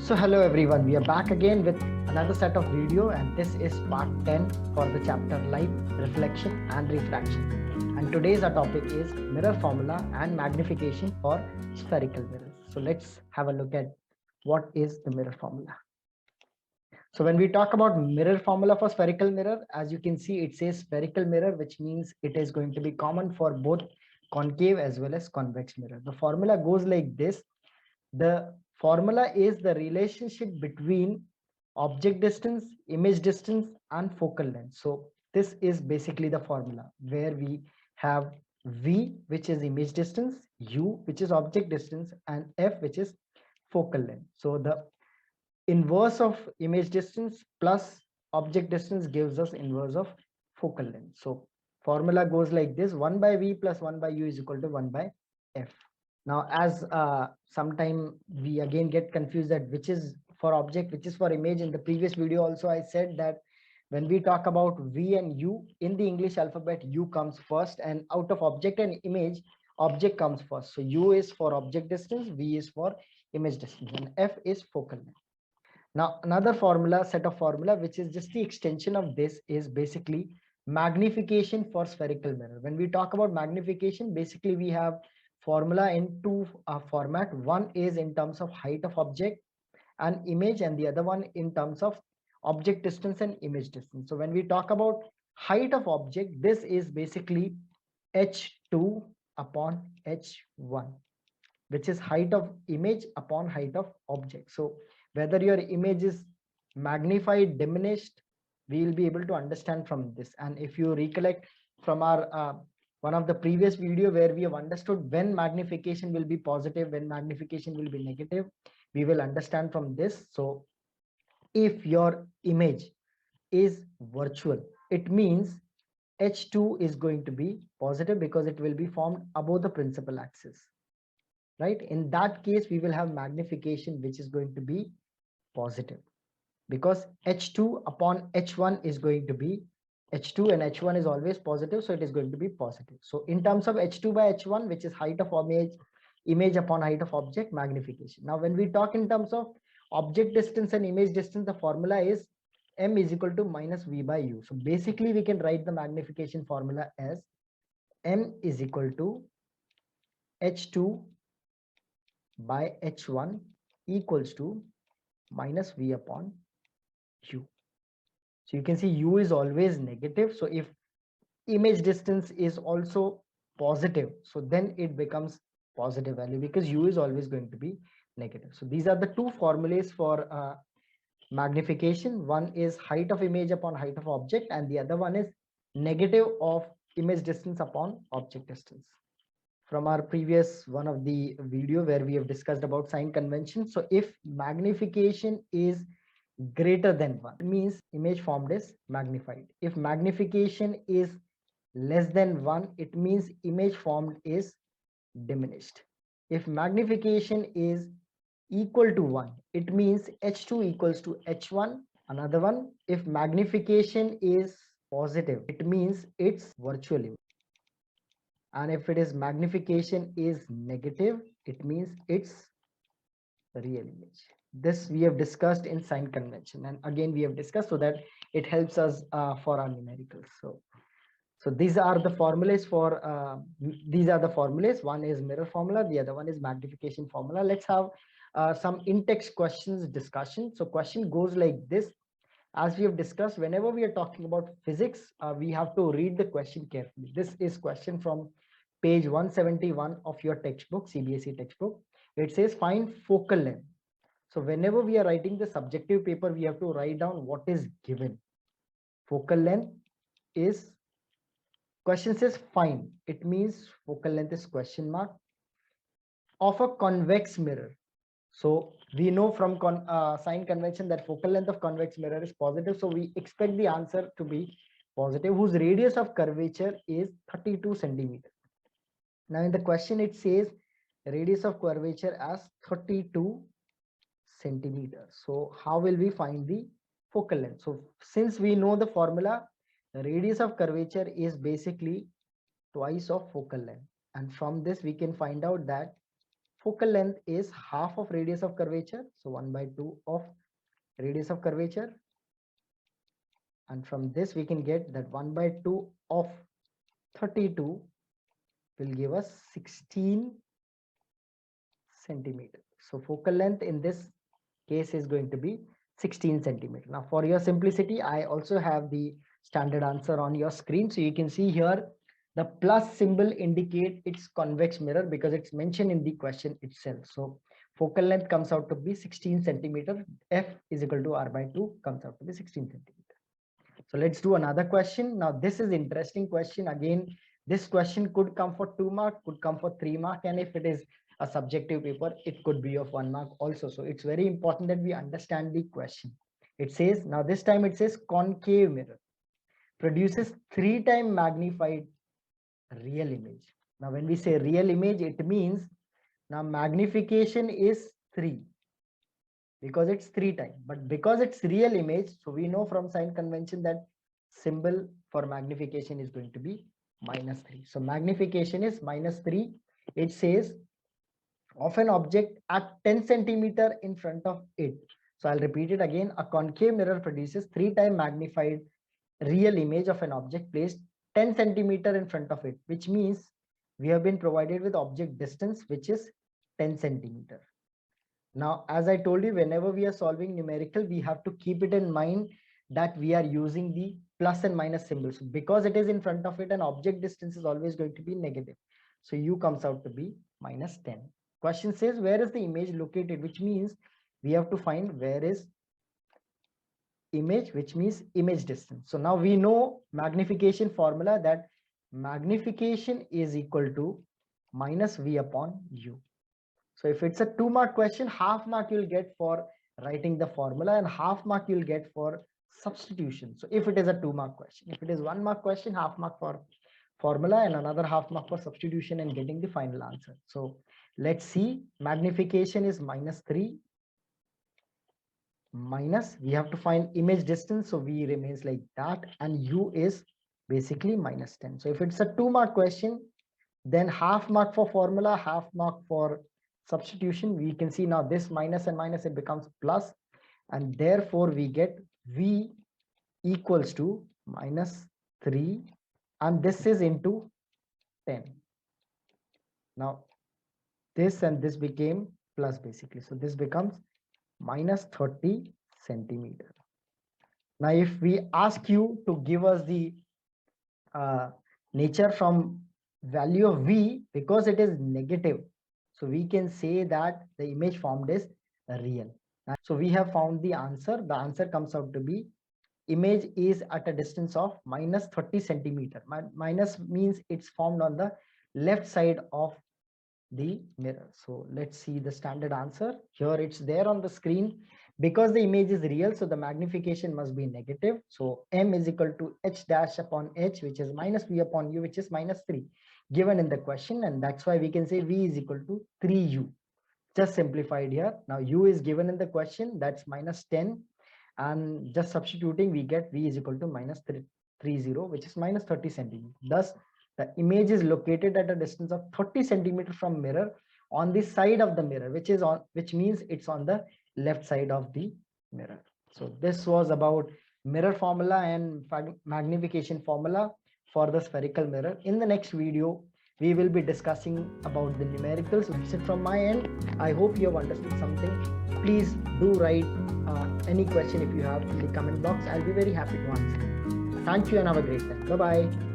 So hello everyone, we are back again with another set of video, and this is part 10 for the chapter Light, Reflection and Refraction. And today's our topic is mirror formula and magnification for spherical mirrors. So let's have a look at what is the mirror formula. So when we talk about mirror formula for spherical mirror, as you can see, it says spherical mirror, which means it is going to be common for both concave as well as convex mirror. The formula goes like this. The formula is the relationship between object distance, image distance, and focal length. So this is basically the formula where we have V, which is image distance, U, which is object distance, and F, which is focal length. So the inverse of image distance plus object distance gives us inverse of focal length. So formula goes like this: 1 by V plus 1 by U is equal to 1 by F. Now, as sometime we again get confused that which is for object, which is for image. In the previous video also I said that when we talk about V and U in the English alphabet, U comes first, and out of object and image, object comes first. So U is for object distance, V is for image distance, and F is focal length. Now, another formula, set of formula, which is just the extension of this, is basically magnification for spherical mirror. When we talk about magnification, basically we have formula in two format. One is in terms of height of object and image, and the other one in terms of object distance and image distance. So when we talk about height of object, this is basically h2 upon h1, which is height of image upon height of object. So whether your image is magnified, diminished, we will be able to understand from this. And if you recollect from our one of the previous video where we have understood when magnification will be positive, when magnification will be negative, we will understand from this. So if your image is virtual, it means h2 is going to be positive because it will be formed above the principal axis, right? In that case, we will have magnification which is going to be positive, because h2 upon h1 is going to be h2, and h1 is always positive, so it is going to be positive. So in terms of h2 by h1, which is height of image upon height of object, magnification. Now when we talk in terms of object distance and image distance, the formula is m is equal to minus v by u. So basically we can write the magnification formula as m is equal to h2 by h1 equals to minus v upon u. So you can see u is always negative. So if image distance is also positive, so then it becomes positive value because u is always going to be negative. So these are the two formulas for magnification. One is height of image upon height of object, and the other one is negative of image distance upon object distance. From our previous one of the video where we have discussed about sign convention. So if magnification is greater than 1, it means image formed is magnified. If magnification is less than 1, it means image formed is diminished. If magnification is equal to 1, it means h2 equals to h1. Another one, if magnification is positive, it means it's virtual image. And if it is magnification is negative, it means it's real image. This we have discussed in sign convention, and again we have discussed so that it helps us for our numericals. So these are the formulas for one is mirror formula, the other one is magnification formula. Let's have some in-text questions discussion. So question goes like this: as we have discussed, whenever we are talking about physics, we have to read the question carefully. This is question from page 171 of your textbook, CBSE textbook. It says find focal length. So whenever we are writing the subjective paper, we have to write down what is given. Focal length is, question says find, it means focal length is question mark, of a convex mirror. So we know from sign convention that focal length of convex mirror is positive. So we expect the answer to be positive, whose radius of curvature is 32 centimeters. Now in the question it says radius of curvature as 32 centimeters. So how will we find the focal length? So since we know the formula, the radius of curvature is basically twice of focal length. And from this we can find out that focal length is half of radius of curvature. So 1/2 of radius of curvature. And from this we can get that 1/2 of 32 will give us 16 centimeter. So focal length in this case is going to be 16 centimeter. Now for your simplicity, I also have the standard answer on your screen. So you can see here the plus symbol indicate it's convex mirror because it's mentioned in the question itself. So focal length comes out to be 16 centimeter. F is equal to R/2 comes out to be 16 centimeter. So let's do another question. Now this is interesting question. Again, this question could come for 2 mark, could come for 3 mark, and if it is a subjective paper, it could be of 1 mark also. So it's very important that we understand the question. It says, now this time it says concave mirror produces 3 times magnified real image. Now when we say real image, it means now magnification is 3 because it's 3 times, but because it's real image, so we know from sign convention that symbol for magnification is going to be -3. So magnification is -3. It says of an object at 10 centimeter in front of it. So I'll repeat it again. A concave mirror produces 3 times magnified real image of an object placed 10 centimeter in front of it, which means we have been provided with object distance, which is 10 centimeter. Now, as I told you, whenever we are solving numerical, we have to keep it in mind that we are using the plus and minus symbols. Because it is in front of it, an object distance is always going to be negative. So U comes out to be -10. Question says, where is the image located? Which means we have to find where is image, which means image distance. So now we know magnification formula, that magnification is equal to -V/U. So if it's a 2 mark question, half mark you'll get for writing the formula and half mark you'll get for substitution. So if it is a 2 mark question, if it is 1 mark question, half mark for formula and another half mark for substitution and getting the final answer. So let's see, magnification is -3 minus, we have to find image distance, so V remains like that, and U is basically -10. So if it's a 2 mark question, then half mark for formula, half mark for substitution. We can see now this minus and minus, it becomes plus, and therefore we get V equals to -3, and this is into 10. Now this and this became plus basically, so this becomes -30 centimeter. Now if we ask you to give us the nature from value of V, because it is negative, so we can say that the image formed is real. So we have found the answer. The answer comes out to be image is at a distance of -30 centimeter. Minus means it's formed on the left side of the mirror. So let's see the standard answer. Here it's there on the screen. Because the image is real, so the magnification must be negative. So M is equal to H'/H, which is -V/U, which is -3, given in the question. And that's why we can say V is equal to 3U. Just simplified here. Now U is given in the question, that's -10. And just substituting, we get V is equal to -30, which is -30 centimeter. Thus, the image is located at a distance of 30 centimeter from mirror on the side of the mirror, which means it's on the left side of the mirror. So this was about mirror formula and magnification formula for the spherical mirror. In the next video, we will be discussing about the numericals. That's it from my end. I hope you have understood something. Please do write any question if you have in the comment box. I'll be very happy to answer. Thank you and have a great time. Bye-bye.